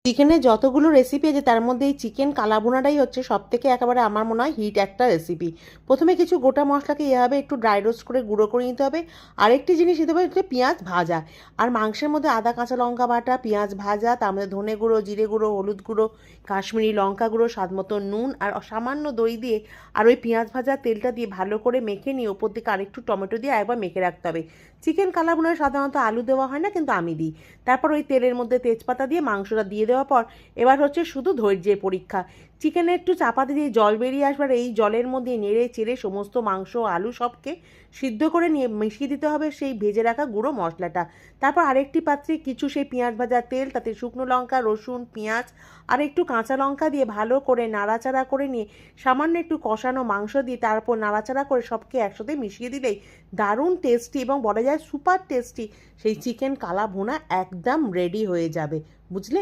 চিকেনের যতগুলো রেসিপি আছে তার মধ্যে এই চিকেন কালাভুনাটাই হচ্ছে সবথেকে একেবারে আমার মনে হয় হিট একটা রেসিপি। প্রথমে কিছু গোটা মশলাকে এভাবে একটু ড্রাই রোস্ট করে গুঁড়ো করে নিতে হবে। আরেকটি জিনিস দিতে হবে হচ্ছে পেঁয়াজ ভাজা। আর মাংসের মধ্যে আদা কাঁচা লঙ্কা বাটা, পেঁয়াজ ভাজা, তার মধ্যে ধনে গুঁড়ো, জিরে গুঁড়ো, হলুদ গুঁড়ো, কাশ্মীরি লঙ্কা গুঁড়ো, স্বাদ মতো নুন আর সামান্য দই দিয়ে আর ওই পেঁয়াজ ভাজা তেলটা দিয়ে ভালো করে মেখে নিয়ে ওপর দিকে আরেকটু টমেটো দিয়ে একবার মেখে রাখতে হবে। চিকেন কালাভুনায় সাধারণত আলু দেওয়া হয় না, কিন্তু আমি দিই। তারপর ওই তেলের মধ্যে তেজপাতা দিয়ে মাংসটা দিয়ে দেওয়ার পর এবার হচ্ছে শুধু ধৈর্যের পরীক্ষা। চিকেনে একটু চাপাতে দিয়ে জল বেরিয়ে আসবার এই জলের মধ্যে নেড়ে চেড়ে সমস্ত মাংস আলু সবকে সিদ্ধ করে নিয়ে মিশিয়ে দিতে হবে সেই ভেজে রাখা গুঁড়ো মশলাটা। তারপর আরেকটি পাত্রে কিছু সেই পেঁয়াজ ভাজা তেল, তাতে শুকনো লঙ্কা, রসুন, পেঁয়াজ আর একটু কাঁচা লঙ্কা দিয়ে ভালো করে নাড়াচাড়া করে নিয়ে সামান্য একটু কষানো মাংস দিয়ে তারপর নাড়াচাড়া করে সবকে একসাথে মিশিয়ে দিলেই দারুণ টেস্টি এবং বলা যায় সুপার টেস্টি সেই চিকেন কালা ভুনা একদম রেডি হয়ে যাবে। বুঝলে?